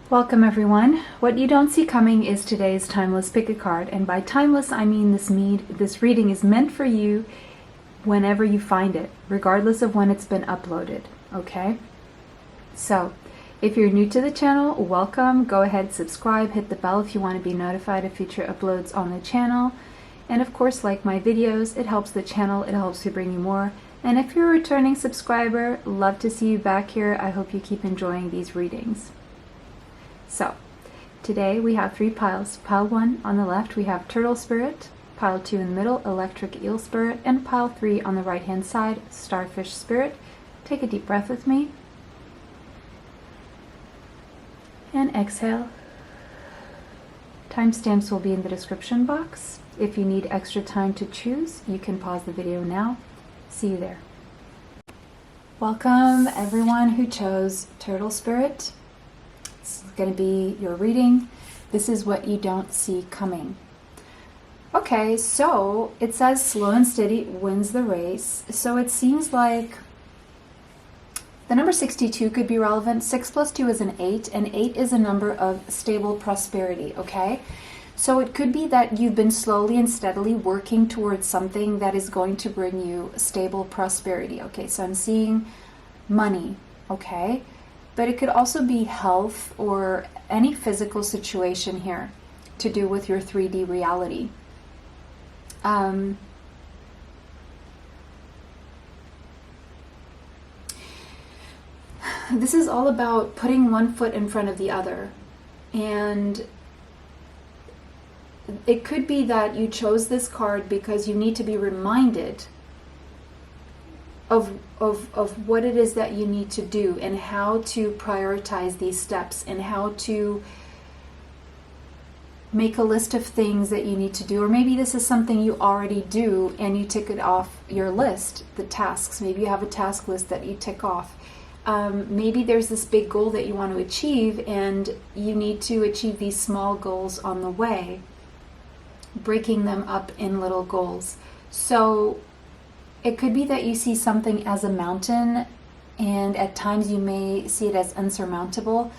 Welcome everyone. What you don't see coming is today's timeless pick a card, and by timeless I mean this reading is meant for you whenever you find it, regardless of when it's been uploaded, okay? So, if you're new to the channel, welcome. Go ahead, subscribe, hit the bell if you want to be notified of future uploads on the channel. And of course, like my videos, it helps the channel, it helps to bring you more. And if you're a returning subscriber, love to see you back here. I hope you keep enjoying these readings. So, today we have 3 piles. Pile 1 on the left, we have Turtle Spirit. Pile 2 in the middle, Electric Eel Spirit. And pile 3 on the right hand side, Starfish Spirit. Take a deep breath with me. And exhale. Timestamps will be in the description box. If you need extra time to choose, you can pause the video now. See you there. Welcome everyone who chose Turtle Spirit. This is going to be your reading. This is what you don't see coming. Okay, so it says slow and steady wins the race. So it seems like the number 62 could be relevant. 6 plus 2 is an 8, and 8 is a number of stable prosperity, okay? So it could be that you've been slowly and steadily working towards something that is going to bring you stable prosperity, okay? So I'm seeing money, okay? But it could also be health or any physical situation here to do with your 3D reality. This is all about putting one foot in front of the other. And it could be that you chose this card because you need to be reminded of what it is that you need to do and how to prioritize these steps and how to make a list of things that you need to do. Or maybe this is something you already do and you tick it off your list, the tasks. Maybe you have a task list that you tick off. Maybe there's this big goal that you want to achieve and you need to achieve these small goals on the way, breaking them up in little goals. So it could be that you see something as a mountain, and at times you may see it as unsurmountable.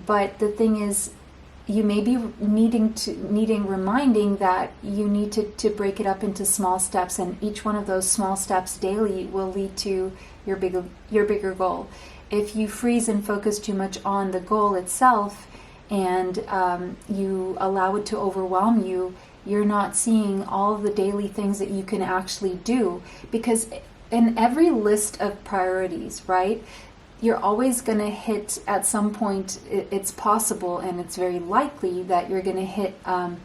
But the thing is, you may be needing reminding that you need to break it up into small steps, and each one of those small steps daily will lead to your bigger goal. If you freeze and focus too much on the goal itself, and you allow it to overwhelm you, you're not seeing all of the daily things that you can actually do. Because in every list of priorities, right, you're always going to hit at some point, it's possible and it's very likely that you're going to hit a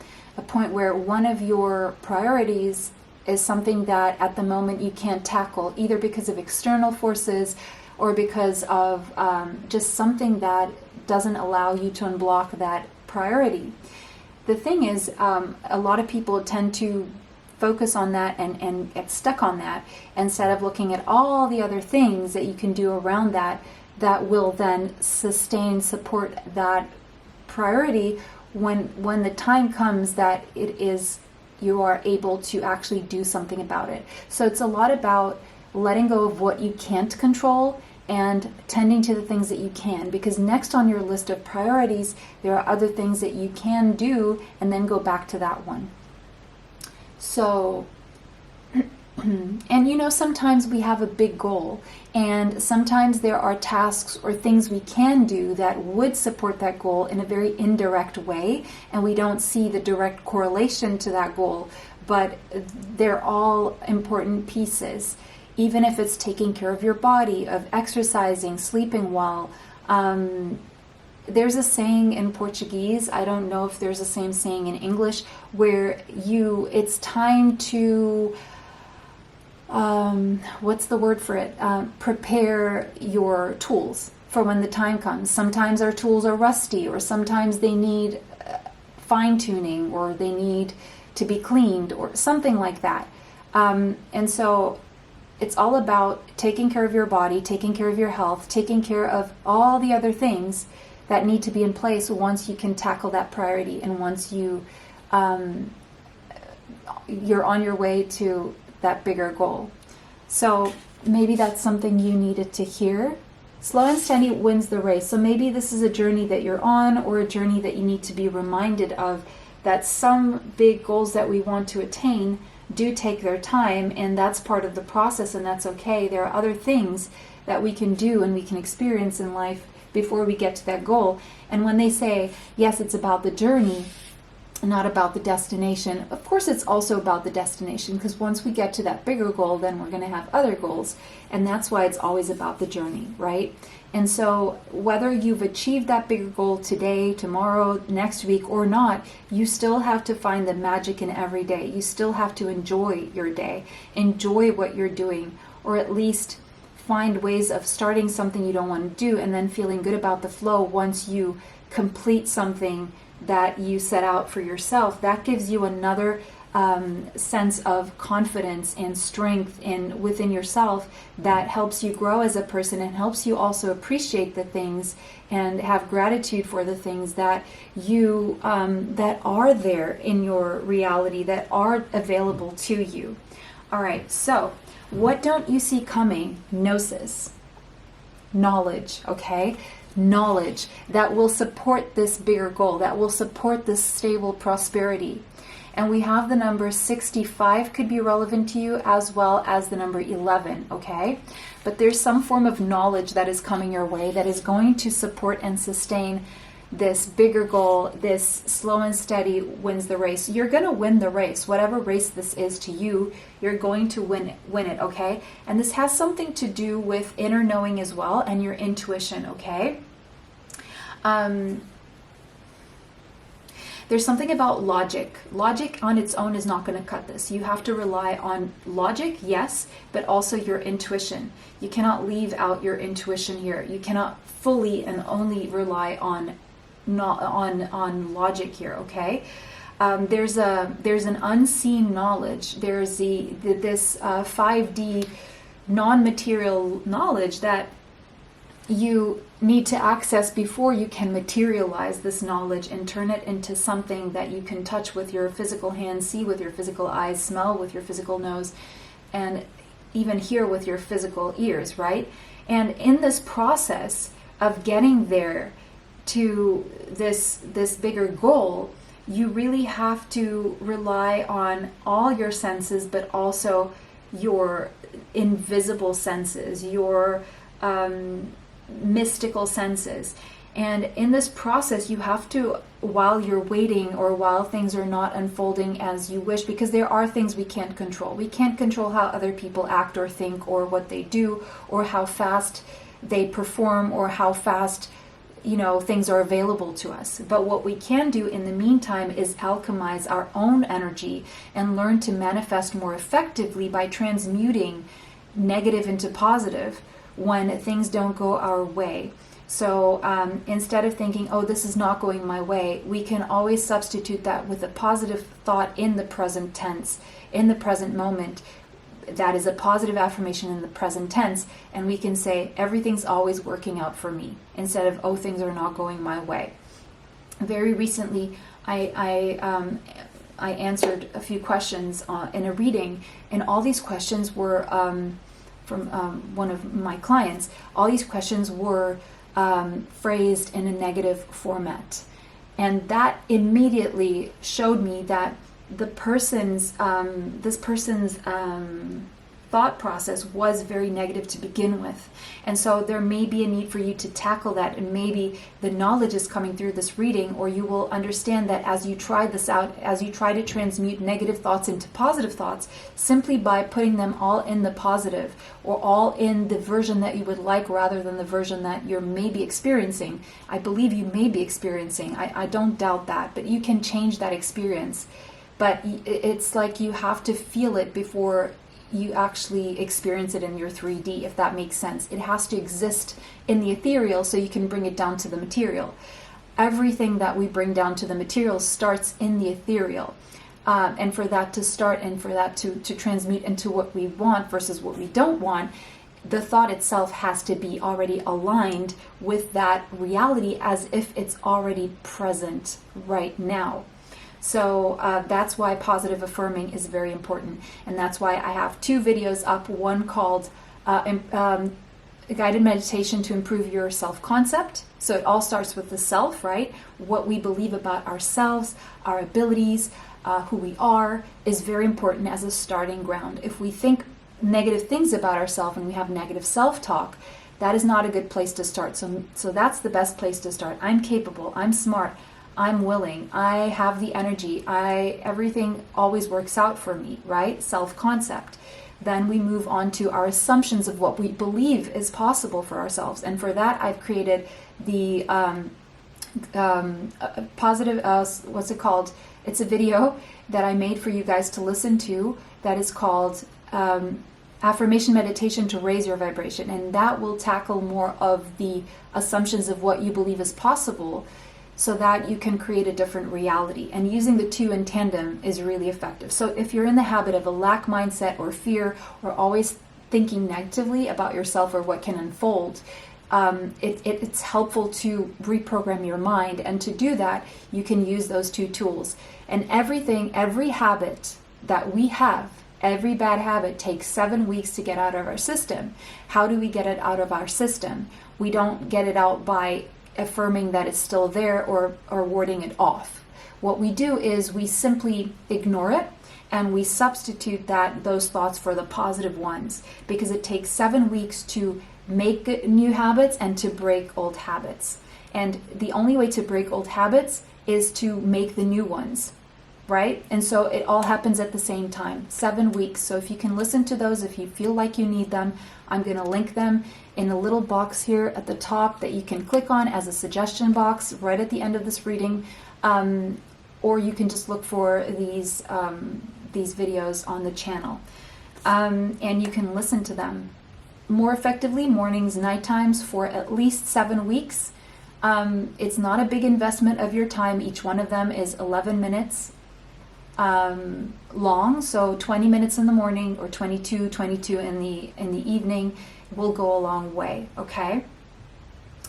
point where one of your priorities is something that at the moment you can't tackle, either because of external forces or because of just something that doesn't allow you to unblock that priority. The thing is, a lot of people tend to focus on that and get stuck on that instead of looking at all the other things that you can do around that will then support that priority when the time comes that you are able to actually do something about it. So it's a lot about letting go of what you can't control and tending to the things that you can, because next on your list of priorities there are other things that you can do, and then go back to that one. So and you know, sometimes we have a big goal, and sometimes there are tasks or things we can do that would support that goal in a very indirect way, and we don't see the direct correlation to that goal, but they're all important pieces. Even if it's taking care of your body, of exercising, sleeping well. There's a saying in Portuguese, I don't know if there's the same saying in English, where it's time to, what's the word for it? Prepare your tools for when the time comes. Sometimes our tools are rusty, or sometimes they need fine-tuning, or they need to be cleaned, or something like that. And so it's all about taking care of your body, taking care of your health, taking care of all the other things that need to be in place once you can tackle that priority, and once you're on your way to that bigger goal. So maybe that's something you needed to hear Slow and steady wins the race. So maybe this is a journey that you're on, or a journey that you need to be reminded of, that some big goals that we want to attain do take their time, and that's part of the process, and that's okay. There are other things that we can do and we can experience in life before we get to that goal. And when they say, yes, it's about the journey, not about the destination, of course it's also about the destination, because once we get to that bigger goal, then we're going to have other goals, and that's why it's always about the journey, right? And so whether you've achieved that bigger goal today, tomorrow, next week or not, you still have to find the magic in every day. You still have to enjoy your day, enjoy what you're doing, or at least find ways of starting something you don't want to do and then feeling good about the flow once you complete something that you set out for yourself. That gives you another sense of confidence and strength within yourself that helps you grow as a person, and helps you also appreciate the things and have gratitude for the things that you that are there in your reality, that are available to you. All right, so what don't you see coming? Gnosis, knowledge, okay? Knowledge that will support this bigger goal, that will support this stable prosperity. And we have the number 65 could be relevant to you, as well as the number 11, okay? But there's some form of knowledge that is coming your way that is going to support and sustain this bigger goal. This slow and steady wins the race. You're going to win the race. Whatever race this is to you, you're going to win it, okay? And this has something to do with inner knowing as well, and your intuition, okay? There's something about logic. Logic on its own is not going to cut this. You have to rely on logic, yes, but also your intuition. You cannot leave out your intuition here. You cannot fully and only rely on logic here, okay? There's an unseen knowledge. There's this 5D non-material knowledge that you need to access before you can materialize this knowledge and turn it into something that you can touch with your physical hands, see with your physical eyes, smell with your physical nose, and even hear with your physical ears, right? And in this process of getting there to this bigger goal, you really have to rely on all your senses, but also your invisible senses, your mystical senses. And in this process, you have to, while you're waiting or while things are not unfolding as you wish, because there are things we can't control. We can't control how other people act or think, or what they do, or how fast they perform, or how fast things are available to us. But what we can do in the meantime is alchemize our own energy and learn to manifest more effectively by transmuting negative into positive when things don't go our way. So instead of thinking, oh, this is not going my way, we can always substitute that with a positive thought in the present tense, in the present moment. That is a positive affirmation in the present tense, and we can say, everything's always working out for me, instead of, oh, things are not going my way. Very recently, I answered a few questions in a reading, and all these questions were from one of my clients. All these questions were phrased in a negative format, and that immediately showed me that this person's thought process was very negative to begin with. And so there may be a need for you to tackle that, and maybe the knowledge is coming through this reading, or you will understand that as you try this out, as you try to transmute negative thoughts into positive thoughts, simply by putting them all in the positive, or all in the version that you would like, rather than the version that you're maybe experiencing. I believe you may be experiencing. I don't doubt that, but you can change that experience. But it's like you have to feel it before you actually experience it in your 3D, if that makes sense. It has to exist in the ethereal so you can bring it down to the material. Everything that we bring down to the material starts in the ethereal. And for that to start, and for that to transmute into what we want versus what we don't want, the thought itself has to be already aligned with that reality as if it's already present right now. So that's why positive affirming is very important. And that's why I have 2 videos up, one called a guided meditation to improve your self-concept. So it all starts with the self, right? What we believe about ourselves, our abilities, who we are is very important as a starting ground. If we think negative things about ourselves and we have negative self-talk, that is not a good place to start. So that's the best place to start. I'm capable, I'm smart, I'm willing, I have the energy, everything always works out for me, right? Self-concept. Then we move on to our assumptions of what we believe is possible for ourselves. And for that, I've created the positive, what's it called? It's a video that I made for you guys to listen to that is called Affirmation Meditation to Raise Your Vibration. And that will tackle more of the assumptions of what you believe is possible so that you can create a different reality. And using the two in tandem is really effective. So if you're in the habit of a lack mindset or fear or always thinking negatively about yourself or what can unfold, it's helpful to reprogram your mind. And to do that, you can use those two tools. And every habit that we have, every bad habit takes 7 weeks to get out of our system. How do we get it out of our system? We don't get it out by affirming that it's still there or warding it off. What we do is we simply ignore it and we substitute those thoughts for the positive ones, because it takes 7 weeks to make new habits and to break old habits. And the only way to break old habits is to make the new ones, right? And so it all happens at the same time, 7 weeks. So if you can listen to those, if you feel like you need them, I'm going to link them in a little box here at the top that you can click on as a suggestion box right at the end of this reading. Or you can just look for these videos on the channel. And you can listen to them more effectively, mornings, night times, for at least 7 weeks. It's not a big investment of your time. Each one of them is 11 minutes long, so 20 minutes in the morning or 22 in the evening will go a long way. Okay,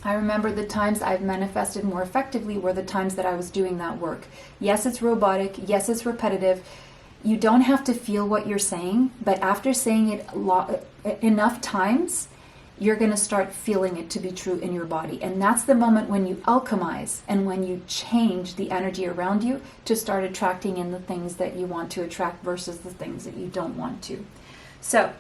I remember the times I've manifested more effectively were the times that I was doing that work. Yes, it's robotic, yes, it's repetitive. You don't have to feel what you're saying, but after saying it enough times, you're going to start feeling it to be true in your body. And that's the moment when you alchemize and when you change the energy around you to start attracting in the things that you want to attract versus the things that you don't want to. So,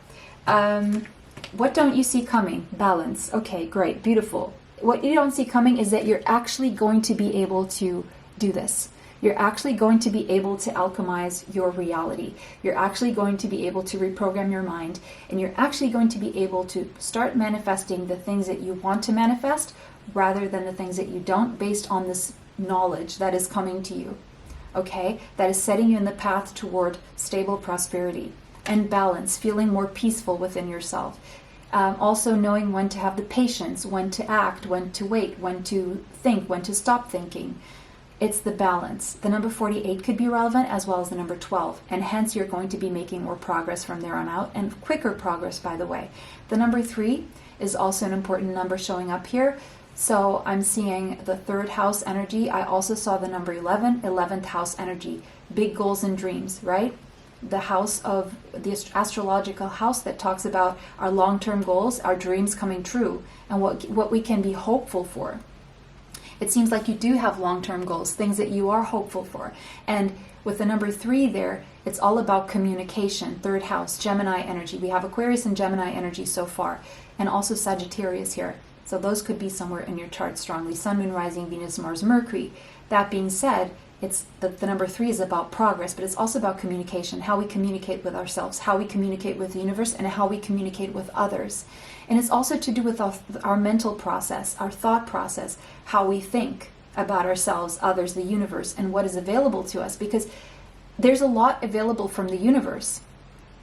what don't you see coming? Balance. Okay, great, beautiful. What you don't see coming is that you're actually going to be able to do this. You're actually going to be able to alchemize your reality. You're actually going to be able to reprogram your mind, and you're actually going to be able to start manifesting the things that you want to manifest rather than the things that you don't, based on this knowledge that is coming to you. Okay? That is setting you in the path toward stable prosperity and balance, feeling more peaceful within yourself. Also knowing when to have the patience, when to act, when to wait, when to think, when to stop thinking. It's the balance. The number 48 could be relevant, as well as the number 12, and hence you're going to be making more progress from there on out, and quicker progress, by the way. The number 3 is also an important number showing up here. So I'm seeing the 3rd house energy. I also saw the number 11, 11th house energy. Big goals and dreams, right? The house of the astrological house that talks about our long-term goals, our dreams coming true, and what we can be hopeful for. It seems like you do have long-term goals, things that you are hopeful for. And with the number 3 there, it's all about communication. 3rd house, Gemini energy. We have Aquarius and Gemini energy so far. And also Sagittarius here. So those could be somewhere in your chart strongly. Sun, Moon, Rising, Venus, Mars, Mercury. That being said, it's the number 3 is about progress, but it's also about communication, how we communicate with ourselves, how we communicate with the universe, and how we communicate with others. And it's also to do with our mental process, our thought process, how we think about ourselves, others, the universe, and what is available to us. Because there's a lot available from the universe,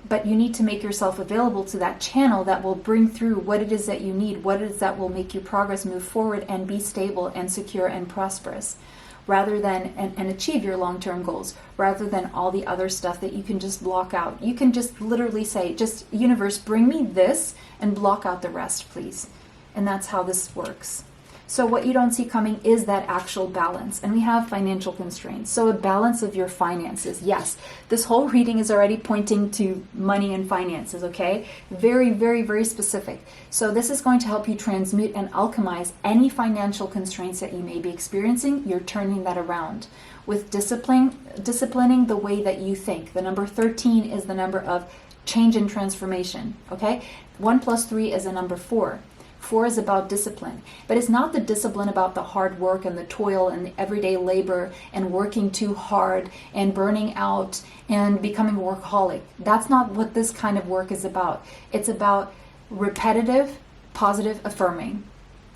but you need to make yourself available to that channel that will bring through what it is that you need, what it is that will make you progress, move forward, and be stable and secure and prosperous, rather than, and achieve your long-term goals, rather than all the other stuff that you can just block out. You can just literally say, just universe, bring me this and block out the rest, please. And that's how this works. So what you don't see coming is that actual balance. And we have financial constraints. So a balance of your finances. Yes, this whole reading is already pointing to money and finances, okay? Very, very, very specific. So this is going to help you transmute and alchemize any financial constraints that you may be experiencing. You're turning that around with disciplining the way that you think. The number 13 is the number of change and transformation, okay? 1 plus 3 is a number 4. 4 is about discipline, but it's not the discipline about the hard work and the toil and the everyday labor and working too hard and burning out and becoming a workaholic. That's not what this kind of work is about. It's about repetitive, positive affirming.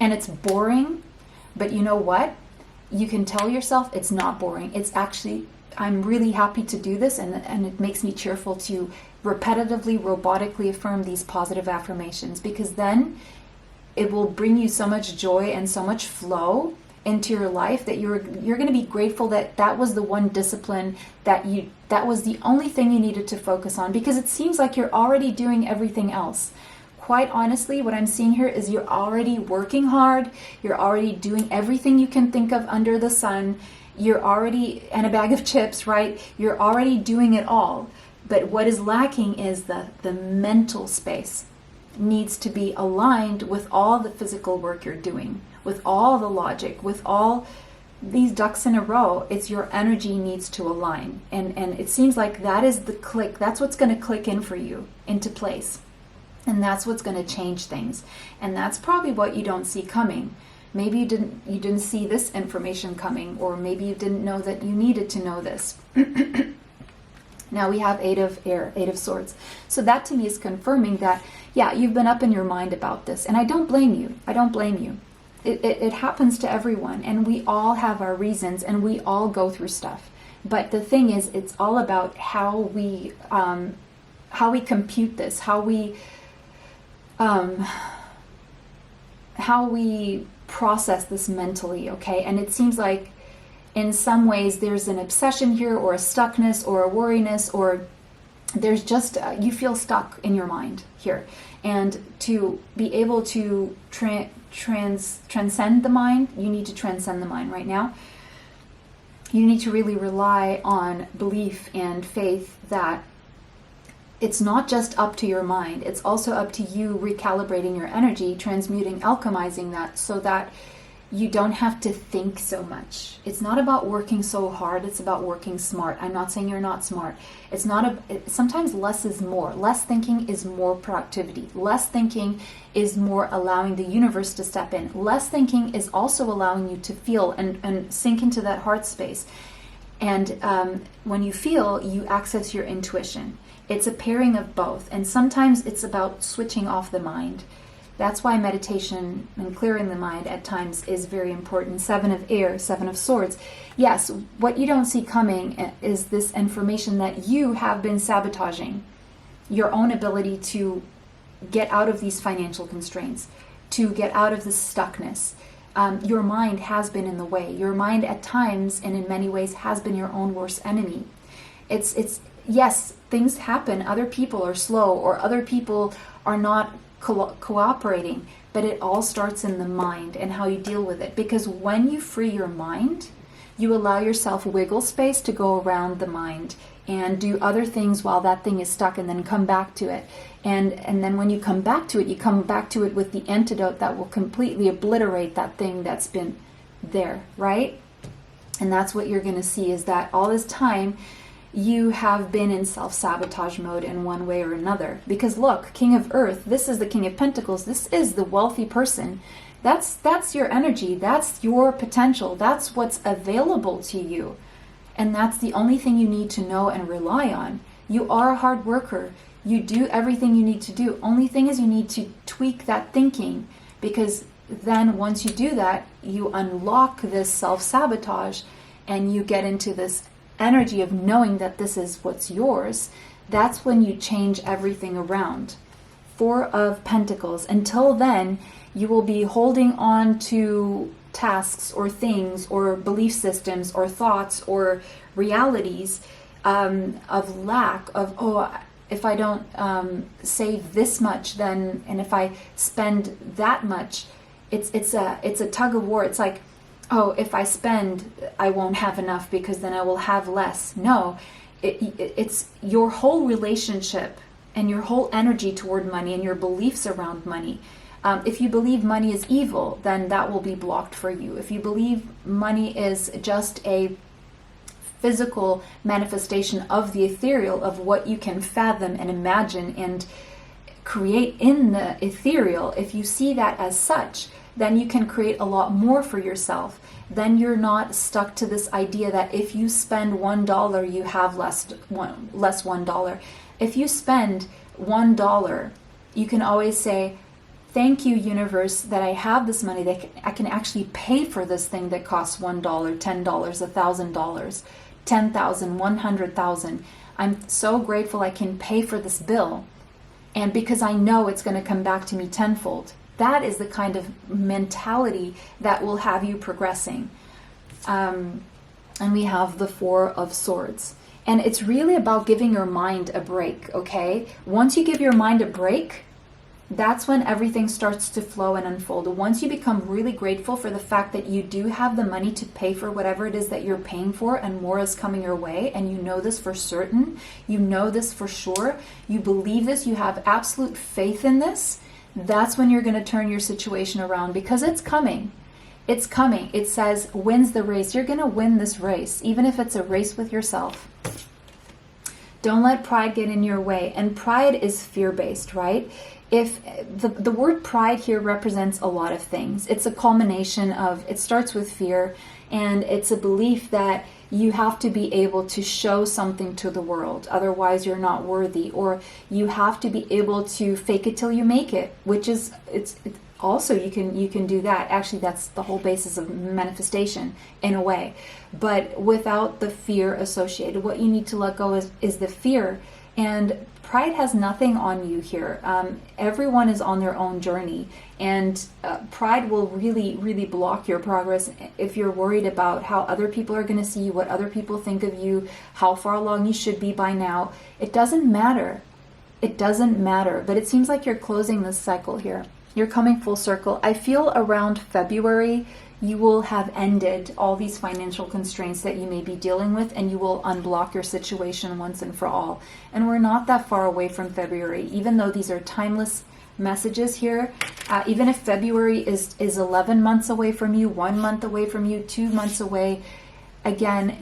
And it's boring, but you know what? You can tell yourself it's not boring. It's actually, I'm really happy to do this, and it makes me cheerful to repetitively, robotically affirm these positive affirmations, because then it will bring you so much joy and so much flow into your life that you're going to be grateful that that was the one discipline that was the only thing you needed to focus on, because it seems like you're already doing everything else. Quite honestly, what I'm seeing here is you're already working hard. You're already doing everything you can think of under the sun. You're already, and a bag of chips, right? You're already doing it all. But what is lacking is the mental space needs to be aligned with all the physical work you're doing, with all the logic, with all these ducks in a row. It's your energy needs to align. And it seems like that is the click. That's what's going to click in for you into place. And that's what's going to change things. And that's probably what you don't see coming. Maybe you didn't see this information coming, or maybe you didn't know that you needed to know this. Now we have 8 of air, 8 of swords. So that to me is confirming that, yeah, you've been up in your mind about this. And I don't blame you. I don't blame you. It happens to everyone. And we all have our reasons, and we all go through stuff. But the thing is, it's all about how we compute this, how we process this mentally, okay? And it seems like in some ways there's an obsession here, or a stuckness, or a worriness, or there's just, you feel stuck in your mind here. And to be able to transcend the mind, you need to transcend the mind right now. You need to really rely on belief and faith that it's not just up to your mind, it's also up to you recalibrating your energy, transmuting, alchemizing that, so that you don't have to think so much. It's not about working so hard, it's about working smart. I'm not saying you're not smart. It's not sometimes less is more. Less thinking is more productivity. Less thinking is more allowing the universe to step in. Less thinking is also allowing you to feel and sink into that heart space. And when you feel, you access your intuition. It's a pairing of both. And sometimes it's about switching off the mind. That's why meditation and clearing the mind at times is very important. 7 of air, 7 of swords. Yes, what you don't see coming is this information that you have been sabotaging your own ability to get out of these financial constraints, to get out of this stuckness. Your mind has been in the way. Your mind at times, and in many ways, has been your own worst enemy. It's yes, things happen. Other people are slow, or other people are not cooperating, but it all starts in the mind and how you deal with it. Because when you free your mind, you allow yourself wiggle space to go around the mind and do other things while that thing is stuck, and then come back to it. And then when you come back to it, you come back to it with the antidote that will completely obliterate that thing that's been there, right? And that's what you're going to see, is that all this time you have been in self-sabotage mode in one way or another. Because look, King of Earth, this is the King of Pentacles, this is the wealthy person. That's your energy, that's your potential, that's what's available to you. And that's the only thing you need to know and rely on. You are a hard worker. You do everything you need to do. Only thing is, you need to tweak that thinking, because then once you do that, you unlock this self-sabotage and you get into this energy of knowing that this is what's yours. That's when you change everything around. 4 of Pentacles. Until then, you will be holding on to tasks or things or belief systems or thoughts or realities of lack of, oh, if I don't save this much, then, and if I spend that much, it's a tug of war. It's like, oh, if I spend, I won't have enough because then I will have less. No, it's your whole relationship and your whole energy toward money and your beliefs around money. If you believe money is evil, then that will be blocked for you. If you believe money is just a physical manifestation of the ethereal, of what you can fathom and imagine and create in the ethereal, if you see that as such, then you can create a lot more for yourself. Then you're not stuck to this idea that if you spend $1, you have less $1. If you spend $1, you can always say, thank you, universe, that I have this money, that I can actually pay for this thing that costs $1, $10, $1,000, $10,000, $100,000. I'm so grateful I can pay for this bill. And because I know it's going to come back to me tenfold. That is the kind of mentality that will have you progressing. And we have the Four of Swords. And it's really about giving your mind a break, okay? Once you give your mind a break, that's when everything starts to flow and unfold. Once you become really grateful for the fact that you do have the money to pay for whatever it is that you're paying for, and more is coming your way, and you know this for certain, you know this for sure, you believe this, you have absolute faith in this, that's when you're going to turn your situation around, because it's coming. It's coming. It says, wins the race. You're going to win this race, even if it's a race with yourself. Don't let pride get in your way. And pride is fear-based, right? If the word pride here represents a lot of things. It's a culmination of, it starts with fear, and it's a belief that you have to be able to show something to the world, otherwise you're not worthy, or you have to be able to fake it till you make it, which is, it's also, you can do that. Actually, that's the whole basis of manifestation in a way, but without the fear associated. What you need to let go is the fear. And pride has nothing on you here. Everyone is on their own journey, and pride will really, really block your progress if you're worried about how other people are going to see you, what other people think of you, how far along you should be by now. It doesn't matter. It doesn't matter. But it seems like you're closing this cycle here. You're coming full circle. I feel around February, you will have ended all these financial constraints that you may be dealing with, and you will unblock your situation once and for all. And we're not that far away from February, even though these are timeless messages here. Even if February is 11 months away from you, 1 month away from you, 2 months away, again,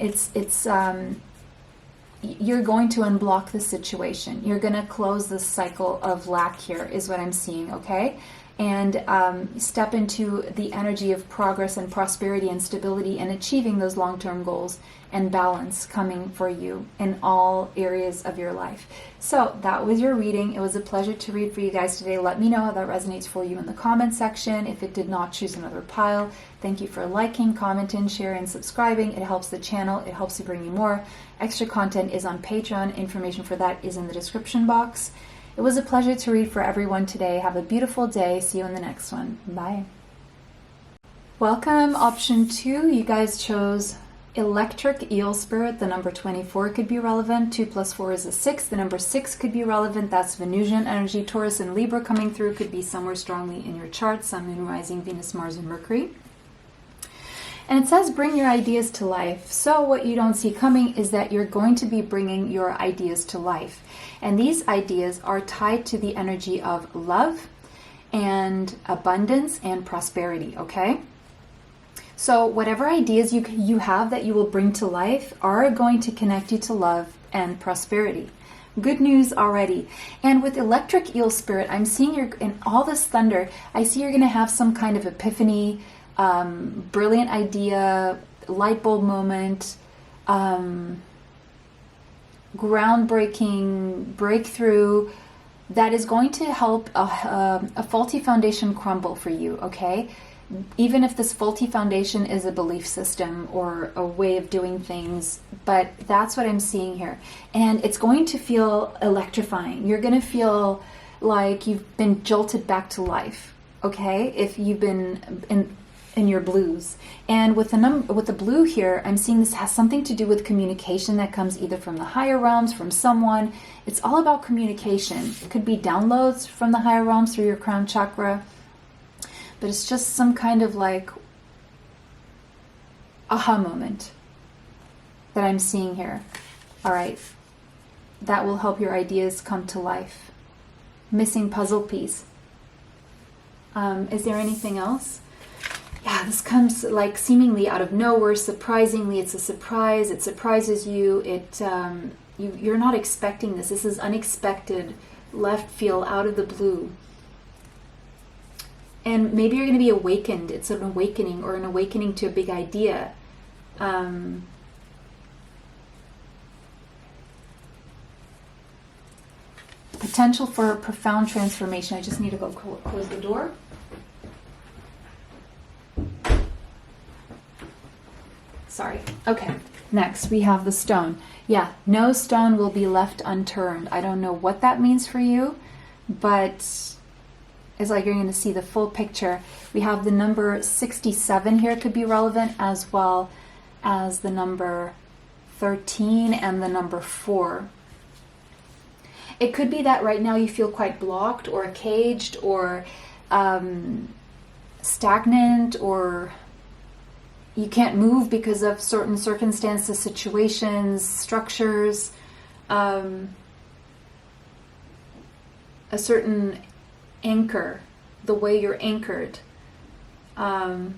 you're going to unblock the situation. You're going to close this cycle of lack here, is what I'm seeing, okay? And step into the energy of progress and prosperity and stability and achieving those long-term goals and balance coming for you in all areas of your life. So that was your reading. It was a pleasure to read for you guys today. Let me know how that resonates for you in the comment section. If it did not, choose another pile. Thank you for liking, commenting, sharing, and subscribing. It helps the channel. It helps to bring you more. Extra content is on Patreon. Information for that is in the description box. It was a pleasure to read for everyone today. Have a beautiful day. See you in the next one. Bye. Welcome. Option 2, you guys chose Electric Eel Spirit. The number 24 could be relevant. 2 plus 4 is a 6. The number 6 could be relevant. That's Venusian energy. Taurus and Libra coming through. Could be somewhere strongly in your chart. Sun, Moon, Rising, Venus, Mars, and Mercury. And it says bring your ideas to life. So what you don't see coming is that you're going to be bringing your ideas to life. And these ideas are tied to the energy of love and abundance and prosperity, okay? So whatever ideas you have that you will bring to life are going to connect you to love and prosperity. Good news already. And with Electric Eel Spirit, I'm seeing you're in all this thunder. I see you're going to have some kind of epiphany, brilliant idea, light bulb moment, groundbreaking breakthrough that is going to help a faulty foundation crumble for you, okay? Even if this faulty foundation is a belief system or a way of doing things, but that's what I'm seeing here. And it's going to feel electrifying. You're going to feel like you've been jolted back to life, okay? If you've been in your blues. And with the blue here, I'm seeing this has something to do with communication that comes either from the higher realms, from someone. It's all about communication. It could be downloads from the higher realms through your crown chakra. but it's just some kind of like aha moment that I'm seeing here. All right, that will help your ideas come to life. Missing puzzle piece. Is there anything else? Yeah, this comes like seemingly out of nowhere, surprisingly. It's a surprise. It surprises you. You're not expecting this. This is unexpected, left field, out of the blue. And maybe you're going to be awakened. It's an awakening, or an awakening to a big idea. Potential for profound transformation. I just need to go close the door. Sorry. Okay. Next, we have the stone. Yeah, no stone will be left unturned. I don't know what that means for you, but it's like you're going to see the full picture. We have the number 67 here, could be relevant, as well as the number 13 and the number 4. It could be that right now you feel quite blocked or caged or stagnant, or you can't move because of certain circumstances, situations, structures, a certain anchor, the way you're anchored,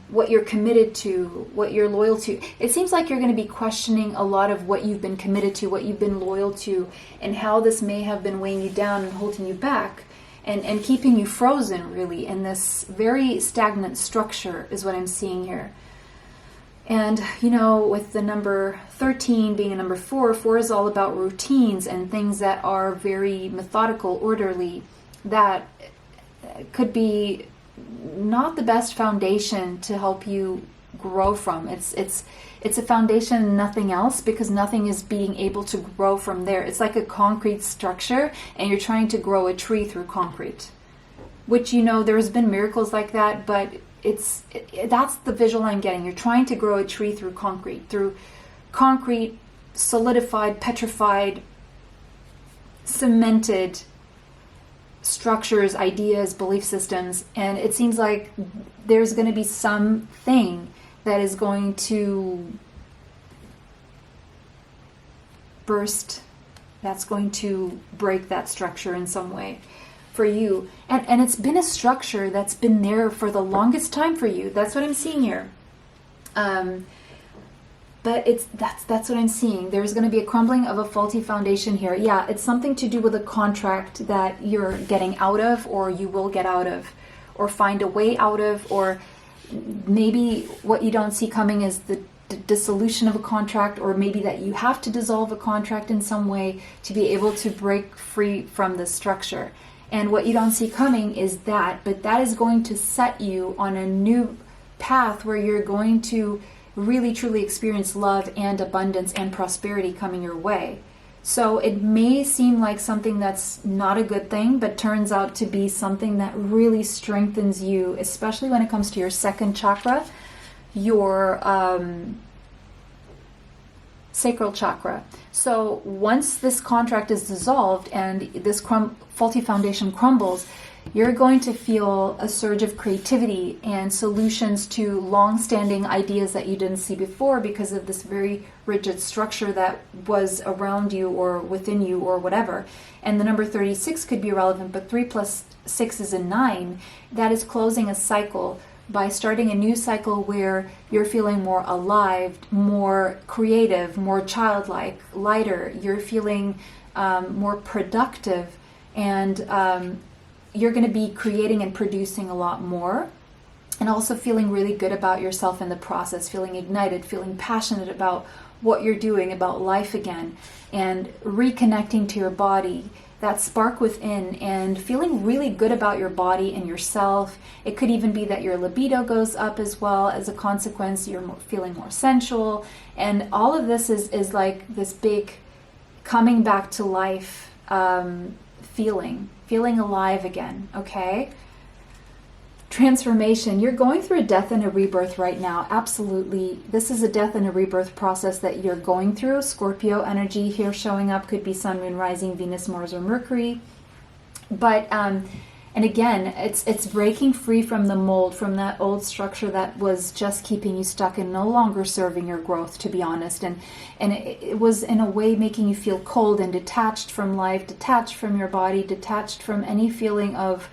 what you're committed to, what you're loyal to. It seems like you're going to be questioning a lot of what you've been committed to, what you've been loyal to, and how this may have been weighing you down and holding you back and keeping you frozen, really, in this very stagnant structure is what I'm seeing here. And, you know, with the number 13 being a number 4, 4 is all about routines and things that are very methodical, orderly, that could be not the best foundation to help you grow from. It's a foundation, nothing else, because nothing is being able to grow from there. It's like a concrete structure, and you're trying to grow a tree through concrete, which, you know, there's been miracles like that, but that's the visual I'm getting. You're trying to grow a tree through concrete, solidified, petrified, cemented structures, ideas, belief systems, and it seems like there's going to be something that is going to burst, that's going to break that structure in some way for you. And it's been a structure that's been there for the longest time for you. That's what I'm seeing here. But that's what I'm seeing. There's going to be a crumbling of a faulty foundation here. Yeah, it's something to do with a contract that you're getting out of, or you will get out of, or find a way out of, or maybe what you don't see coming is the dissolution of a contract, or maybe that you have to dissolve a contract in some way to be able to break free from the structure. And what you don't see coming is that, but that is going to set you on a new path where you're going to really truly experience love and abundance and prosperity coming your way. So it may seem like something that's not a good thing, but turns out to be something that really strengthens you, especially when it comes to your second chakra, your sacral chakra. So once this contract is dissolved and this faulty foundation crumbles, you're going to feel a surge of creativity and solutions to long-standing ideas that you didn't see before because of this very rigid structure that was around you or within you or whatever. And the number 36 could be relevant, but 3 plus 6 is a 9. That is closing a cycle by starting a new cycle where you're feeling more alive, more creative, more childlike, lighter. You're feeling more productive, and you're going to be creating and producing a lot more, and also feeling really good about yourself in the process, feeling ignited, feeling passionate about what you're doing, about life again, and reconnecting to your body, that spark within, and feeling really good about your body and yourself. It could even be that your libido goes up as well as a consequence. You're feeling more sensual, and all of this is like this big coming back to life feeling alive again, okay? Transformation. You're going through a death and a rebirth right now. Absolutely. This is a death and a rebirth process that you're going through. Scorpio energy here showing up. Could be Sun, Moon, Rising, Venus, Mars, or Mercury. But And again, it's breaking free from the mold, from that old structure that was just keeping you stuck and no longer serving your growth, to be honest. And it was in a way making you feel cold and detached from life, detached from your body, detached from any feeling of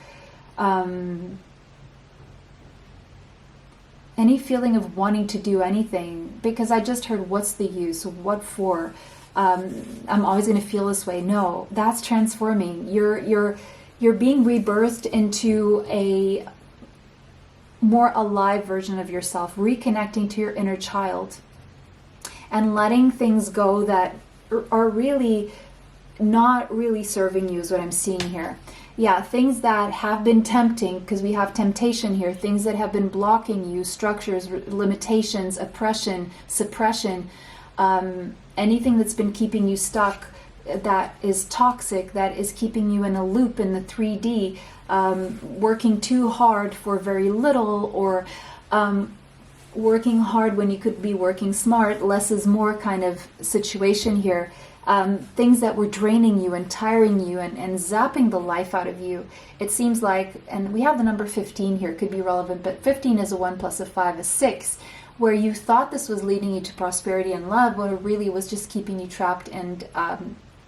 wanting to do anything. Because I just heard, what's the use? What for? I'm always going to feel this way. No, that's transforming. You're being rebirthed into a more alive version of yourself, reconnecting to your inner child and letting things go that are really not really serving you, is what I'm seeing here. Yeah, things that have been tempting, because we have temptation here, things that have been blocking you, structures, limitations, oppression, suppression, anything that's been keeping you stuck, that is toxic, that is keeping you in a loop in the 3D, working too hard for very little, or working hard when you could be working smart, less is more kind of situation here. Things that were draining you and tiring you and zapping the life out of you. It seems like, and we have the number 15 here, could be relevant, but 15 is a 1 plus a 5 is 6. Where you thought this was leading you to prosperity and love, but it really was just keeping you trapped and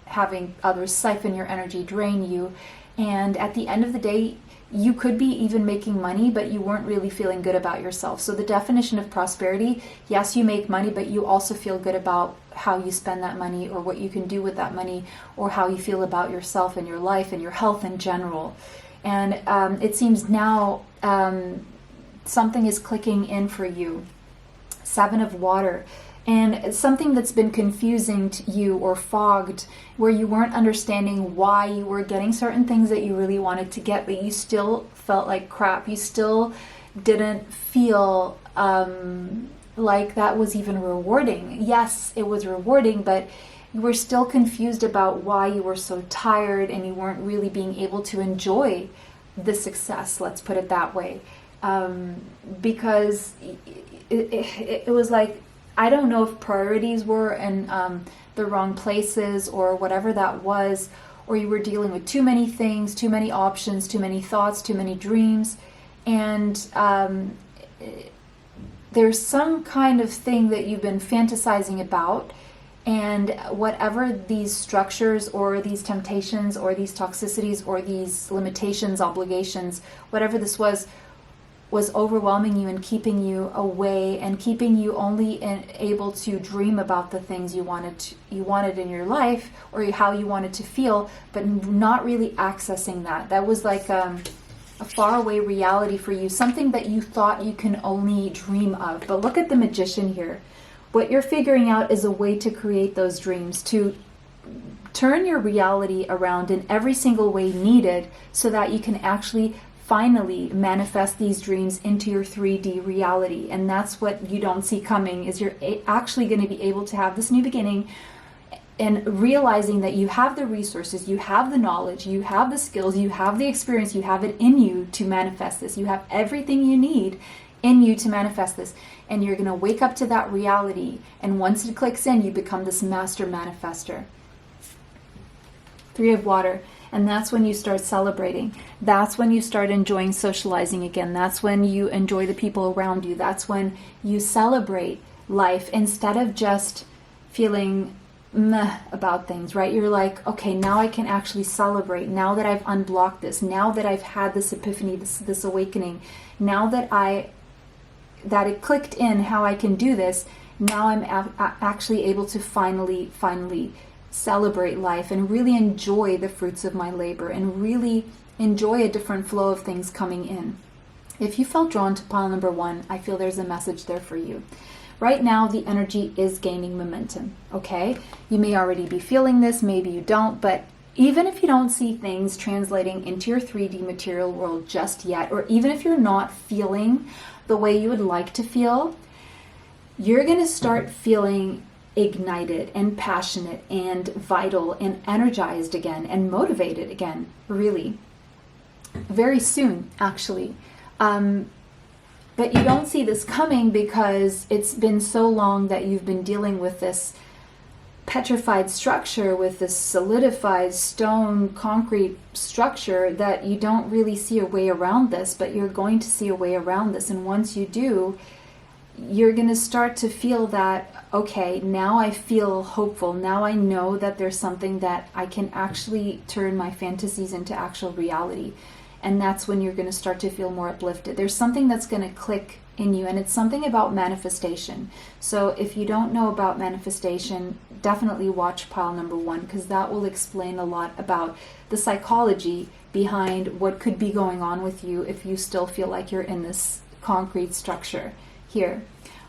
having others siphon your energy, drain you. And at the end of the day, you could be even making money, but you weren't really feeling good about yourself. So the definition of prosperity, yes, you make money, but you also feel good about how you spend that money, or what you can do with that money, or how you feel about yourself and your life and your health in general. And it seems now something is clicking in for you. 7 of water, and something that's been confusing to you or fogged, where you weren't understanding why you were getting certain things that you really wanted to get, but you still felt like crap. You still didn't feel like that was even rewarding. Yes, it was rewarding, but you were still confused about why you were so tired, and you weren't really being able to enjoy the success, let's put it that way, because it was like, I don't know if priorities were in the wrong places, or whatever that was, or you were dealing with too many things, too many options, too many thoughts, too many dreams, and there's some kind of thing that you've been fantasizing about, and whatever these structures or these temptations or these toxicities or these limitations, obligations, whatever this was overwhelming you and keeping you away, and keeping you only able to dream about the things you wanted in your life, or how you wanted to feel, but not really accessing that. That was like a faraway reality for you, something that you thought you can only dream of. But look at the Magician here. What you're figuring out is a way to create those dreams, to turn your reality around in every single way needed, so that you can actually finally manifest these dreams into your 3D reality. And that's what you don't see coming, is you're actually going to be able to have this new beginning, and realizing that you have the resources, you have the knowledge, you have the skills, you have the experience, you have it in you to manifest this. You have everything you need in you to manifest this. And you're going to wake up to that reality, and once it clicks in, you become this master manifester. 3 of water. And that's when you start celebrating. That's when you start enjoying socializing again. That's when you enjoy the people around you. That's when you celebrate life, instead of just feeling meh about things, right? You're like, okay, now I can actually celebrate. Now that I've unblocked this, now that I've had this epiphany, this awakening, now that it clicked in how I can do this, now I'm actually able to finally celebrate life and really enjoy the fruits of my labor, and really enjoy a different flow of things coming in. If you felt drawn to pile number 1, I feel there's a message there for you. Right now, the energy is gaining momentum, okay? You may already be feeling this, maybe you don't, but even if you don't see things translating into your 3D material world just yet, or even if you're not feeling the way you would like to feel, you're going to start feeling ignited and passionate and vital and energized again and motivated again, really. Very soon, actually. But you don't see this coming because it's been so long that you've been dealing with this petrified structure, with this solidified stone concrete structure, that you don't really see a way around this, but you're going to see a way around this. And once you do, you're going to start to feel that, okay, now I feel hopeful. Now I know that there's something that I can actually turn my fantasies into actual reality. And that's when you're going to start to feel more uplifted. There's something that's going to click in you, and it's something about manifestation. So if you don't know about manifestation, definitely watch pile number 1, because that will explain a lot about the psychology behind what could be going on with you if you still feel like you're in this concrete structure here.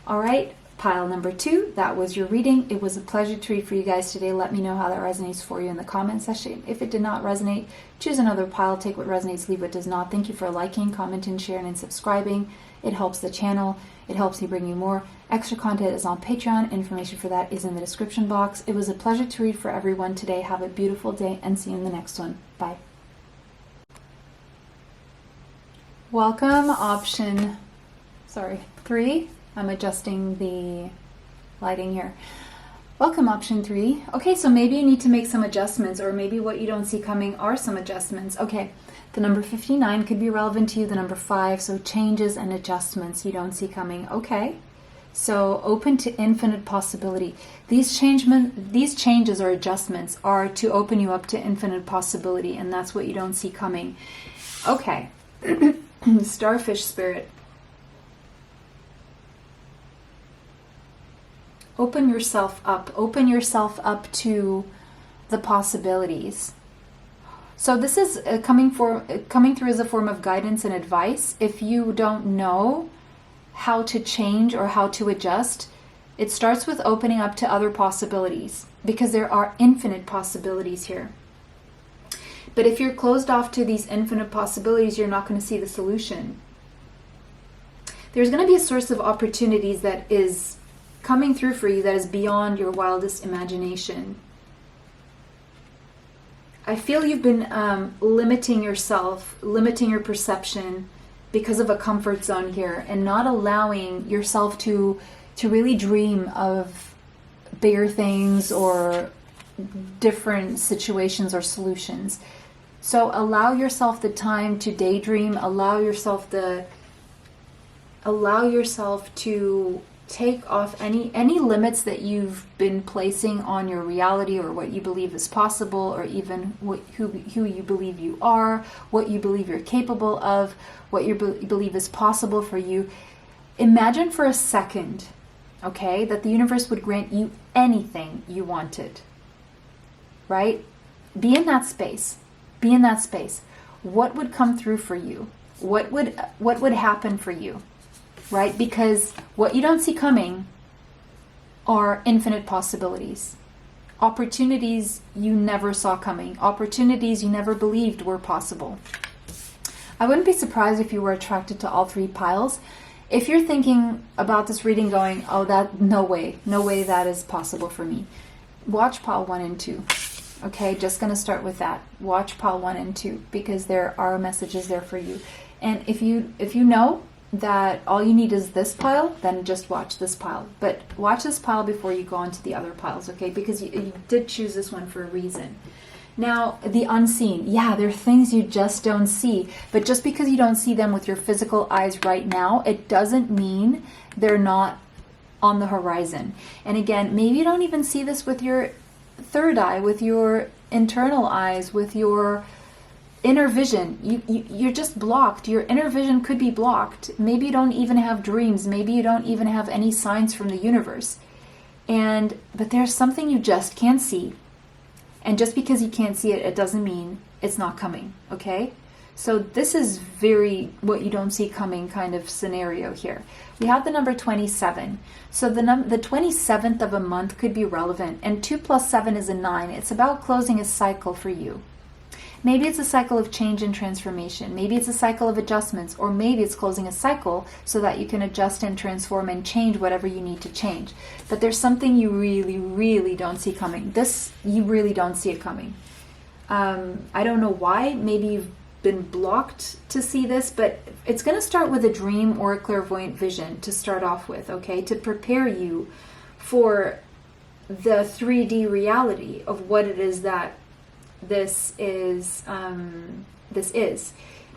All right, pile number 2, that was your reading. It was a pleasure to read for you guys today. Let me know how that resonates for you in the comment section. If it did not resonate, choose another pile, take what resonates, leave what does not. Thank you for liking, commenting, sharing, and subscribing. It helps the channel. It helps me bring you more. Extra content is on Patreon. Information for that is in the description box. It was a pleasure to read for everyone today. Have a beautiful day, and see you in the next one. Bye. Welcome, option 3. I'm adjusting the lighting here. Welcome, option 3. Okay, so maybe you need to make some adjustments, or maybe what you don't see coming are some adjustments. Okay, the number 59 could be relevant to you, the number 5, so changes and adjustments you don't see coming. Okay, so open to infinite possibility. These changes or adjustments are to open you up to infinite possibility, and that's what you don't see coming. Okay, starfish spirit. Open yourself up. Open yourself up to the possibilities. So this is coming through as a form of guidance and advice. If you don't know how to change or how to adjust, it starts with opening up to other possibilities, because there are infinite possibilities here. But if you're closed off to these infinite possibilities, you're not going to see the solution. There's going to be a source of opportunities that is coming through for you that is beyond your wildest imagination. I feel you've been limiting yourself, limiting your perception because of a comfort zone here, and not allowing yourself to really dream of bigger things or different situations or solutions. So allow yourself the time to daydream, allow yourself to take off any limits that you've been placing on your reality, or what you believe is possible, or even who you believe you are, what you believe you're capable of, what you believe is possible for you. Imagine for a second, okay, that the universe would grant you anything you wanted, right? Be in that space. Be in that space. What would come through for you? What would happen for you? Right? Because what you don't see coming are infinite possibilities. Opportunities you never saw coming. Opportunities you never believed were possible. I wouldn't be surprised if you were attracted to all 3 piles. If you're thinking about this reading going, oh, no way that is possible for me, watch pile 1 and 2. Okay, just going to start with that. Watch pile 1 and 2, because there are messages there for you. And if you know that all you need is this pile, then just watch this pile. But watch this pile before you go on to the other piles, okay? Because you did choose this one for a reason. Now, the unseen. Yeah, there are things you just don't see. But just because you don't see them with your physical eyes right now, it doesn't mean they're not on the horizon. And again, maybe you don't even see this with your third eye, with your internal eyes, with your inner vision. You're just blocked. Your inner vision could be blocked. Maybe you don't even have dreams. Maybe you don't even have any signs from the universe. But there's something you just can't see. And just because you can't see it, it doesn't mean it's not coming, okay? So this is very what you don't see coming kind of scenario here. We have the number 27. So the 27th of a month could be relevant. And 2 plus 7 is a 9. It's about closing a cycle for you. Maybe it's a cycle of change and transformation. Maybe it's a cycle of adjustments, or maybe it's closing a cycle so that you can adjust and transform and change whatever you need to change. But there's something you really, really don't see coming. You really don't see it coming. I don't know why. Maybe you've been blocked to see this, but it's going to start with a dream or a clairvoyant vision to start off with, okay? To prepare you for the 3D reality of what it is that this is.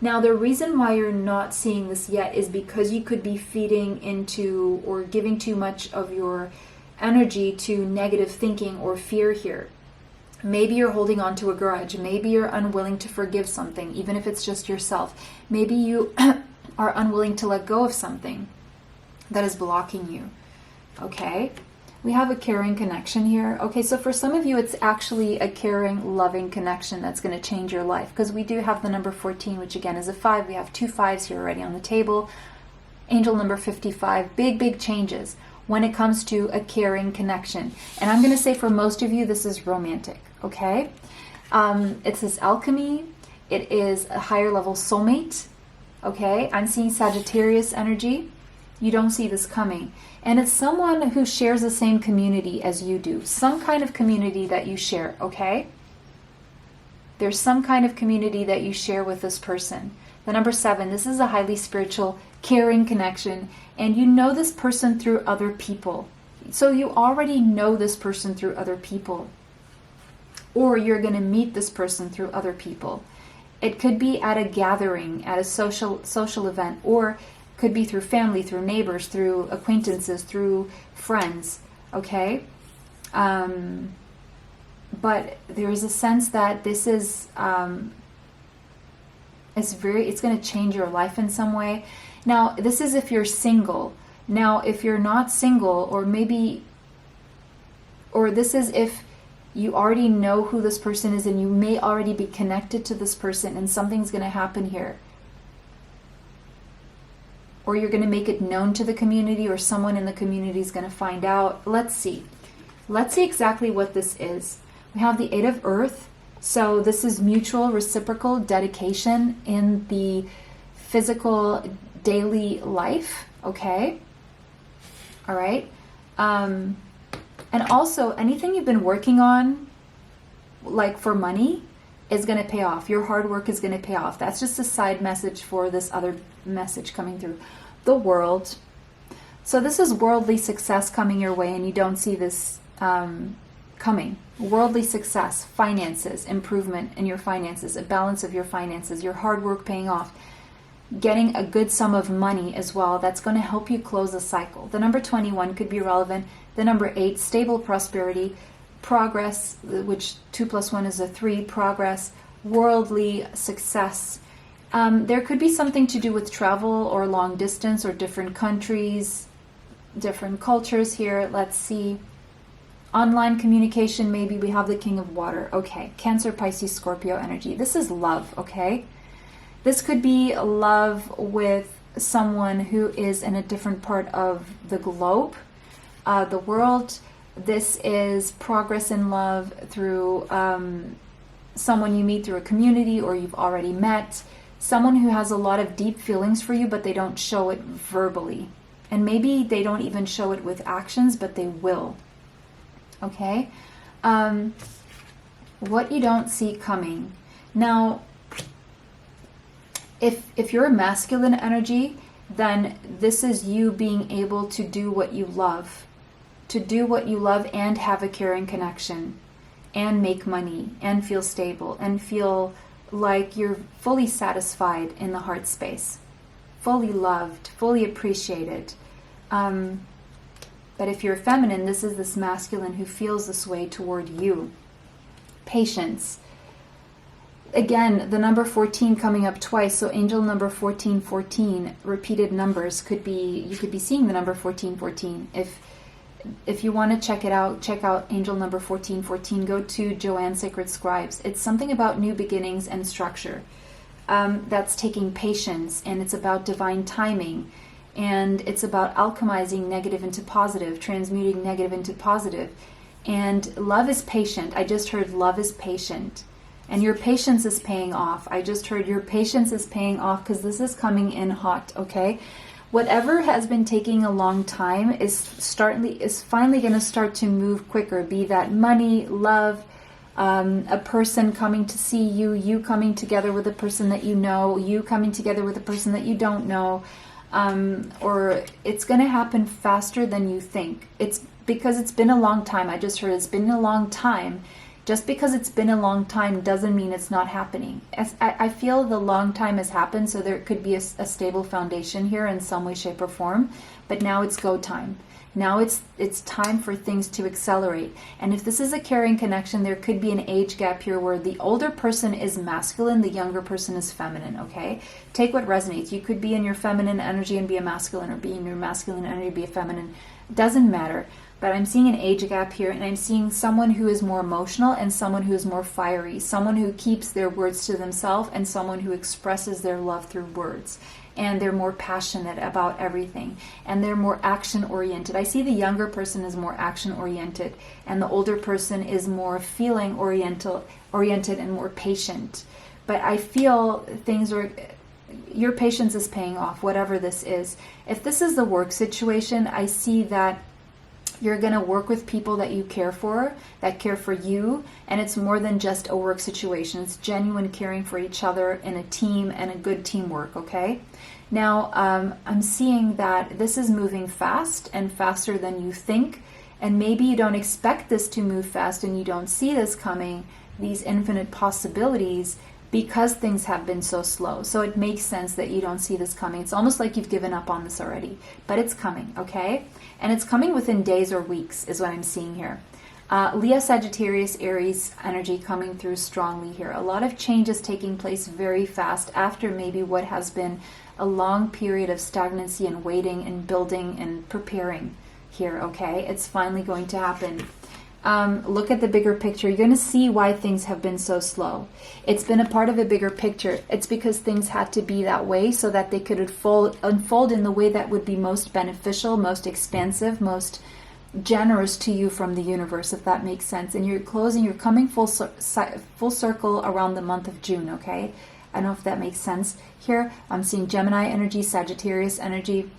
Now, the reason why you're not seeing this yet is because you could be feeding into or giving too much of your energy to negative thinking or fear here. Maybe you're holding on to a grudge. Maybe you're unwilling to forgive something, even if it's just yourself. Maybe you are unwilling to let go of something that is blocking you. Okay? We have a caring connection here. Okay, so for some of you, it's actually a caring, loving connection that's going to change your life. Because we do have the number 14, which again is a 5. We have 2 5s here already on the table. Angel number 55. Big, big changes when it comes to a caring connection. And I'm going to say for most of you, this is romantic. Okay? It's this alchemy. It is a higher level soulmate. Okay? I'm seeing Sagittarius energy. You don't see this coming. And it's someone who shares the same community as you do. Some kind of community that you share, okay? There's some kind of community that you share with this person. The number 7, this is a highly spiritual, caring connection. And you know this person through other people. So you already know this person through other people. Or you're going to meet this person through other people. It could be at a gathering, at a social event, or could be through family, through neighbors, through acquaintances, through friends, okay? But there is a sense that this is, it's going to change your life in some way. Now, this is if you're single. Now, if you're not single, or this is if you already know who this person is and you may already be connected to this person and something's going to happen here. Or you're going to make it known to the community, or someone in the community is going to find out. Let's see. Let's see exactly what this is. We have the 8 of Earth. So this is mutual, reciprocal dedication in the physical daily life. Okay? All right? And also, anything you've been working on, like for money, is going to pay off. Your hard work is going to pay off. That's just a side message for this other message coming through. The world. So this is worldly success coming your way, and you don't see this coming. Worldly success, finances, improvement in your finances, a balance of your finances, your hard work paying off, getting a good sum of money as well. That's going to help you close a cycle. The number 21 could be relevant. The number 8, stable prosperity, progress, which 2 + 1 is a 3, progress, worldly success. There could be something to do with travel or long distance or different countries, different cultures here. Let's see. Online communication, maybe we have the King of Water. Okay, Cancer, Pisces, Scorpio energy. This is love, okay? This could be love with someone who is in a different part of the globe, the world. This is progress in love through someone you meet through a community or you've already met. Someone who has a lot of deep feelings for you, but they don't show it verbally. And maybe they don't even show it with actions, but they will. Okay? What you don't see coming. Now, if you're a masculine energy, then this is you being able to do what you love. To do what you love and have a caring connection. And make money. And feel stable. And feel like you're fully satisfied in the heart space, fully loved, fully appreciated. But if you're feminine, this is this masculine who feels this way toward you. Patience. Again, the number 14 coming up twice, so angel number 1414, repeated numbers could be, you could be seeing the number 1414. If you want to check it out, check out angel number 1414. Go to Joanne Sacred Scribes. It's something about new beginnings and structure. That's taking patience, and it's about divine timing, and it's about alchemizing negative into positive, transmuting negative into positive. And love is patient. I just heard love is patient. And your patience is paying off. I just heard your patience is paying off because this is coming in hot, okay? Whatever has been taking a long time is finally going to start to move quicker. Be that money, love, a person coming to see you, you coming together with a person that you know, you coming together with a person that you don't know. or it's going to happen faster than you think. It's because it's been a long time. I just heard it's been a long time. Just because it's been a long time doesn't mean it's not happening. I feel the long time has happened, so there could be a stable foundation here in some way, shape, or form. But now it's go time. Now it's time for things to accelerate. And if this is a caring connection, there could be an age gap here where the older person is masculine, the younger person is feminine, okay? Take what resonates. You could be in your feminine energy and be a masculine, or be in your masculine energy and be a feminine. Doesn't matter. But I'm seeing an age gap here, and I'm seeing someone who is more emotional and someone who is more fiery, someone who keeps their words to themselves and someone who expresses their love through words. And they're more passionate about everything, and they're more action oriented. I see the younger person is more action oriented, and the older person is more feeling oriented and more patient. But I feel things are, your patience is paying off, whatever this is. If this is the work situation, I see that you're going to work with people that you care for, that care for you, and it's more than just a work situation. It's genuine caring for each other in a team and a good teamwork, okay? Now, I'm seeing that this is moving fast and faster than you think, and maybe you don't expect this to move fast and you don't see this coming, these infinite possibilities, because things have been so slow. So it makes sense that you don't see this coming. It's almost like you've given up on this already, but it's coming, okay? And it's coming within days or weeks is what I'm seeing here. Leo, Sagittarius, Aries energy coming through strongly here. A lot of changes taking place very fast after maybe what has been a long period of stagnancy and waiting and building and preparing here, okay? It's finally going to happen. Look at the bigger picture. You're going to see why things have been so slow. It's been a part of a bigger picture. It's because things had to be that way so that they could unfold in the way that would be most beneficial, most expansive, most generous to you from the universe, if that makes sense. And you're coming full circle around the month of June, okay? I don't know if that makes sense. Here, I'm seeing Gemini energy, Sagittarius energy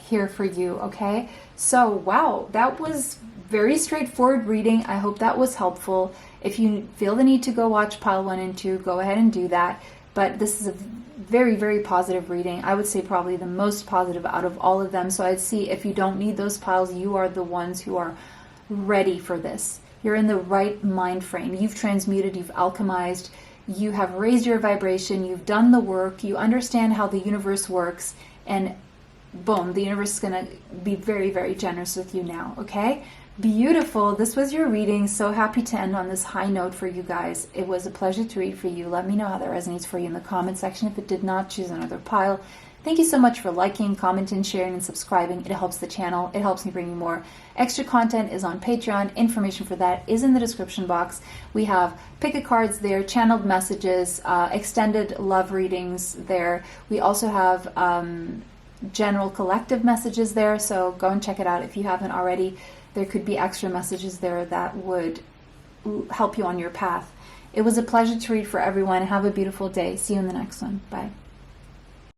here for you, okay? So, wow, that was very straightforward reading. I hope that was helpful. If you feel the need to go watch pile 1 and 2, go ahead and do that. But this is a very, very positive reading. I would say probably the most positive out of all of them. So I'd see if you don't need those piles, you are the ones who are ready for this. You're in the right mind frame. You've transmuted, you've alchemized, you have raised your vibration, you've done the work, you understand how the universe works, and boom, the universe is going to be very, very generous with you now, okay? Beautiful. This was your reading. So happy to end on this high note for you guys. It was a pleasure to read for you. Let me know how that resonates for you in the comment section. If it did not, choose another pile. Thank you so much for liking, commenting, sharing, and subscribing. It helps the channel. It helps me bring you more. Extra content is on Patreon. Information for that is in the description box. We have pick-a-cards there, channeled messages, extended love readings there. We also have general collective messages there, so go and check it out if you haven't already. There could be extra messages there that would help you on your path. It was a pleasure to read for everyone. Have a beautiful day. See you in the next one. Bye.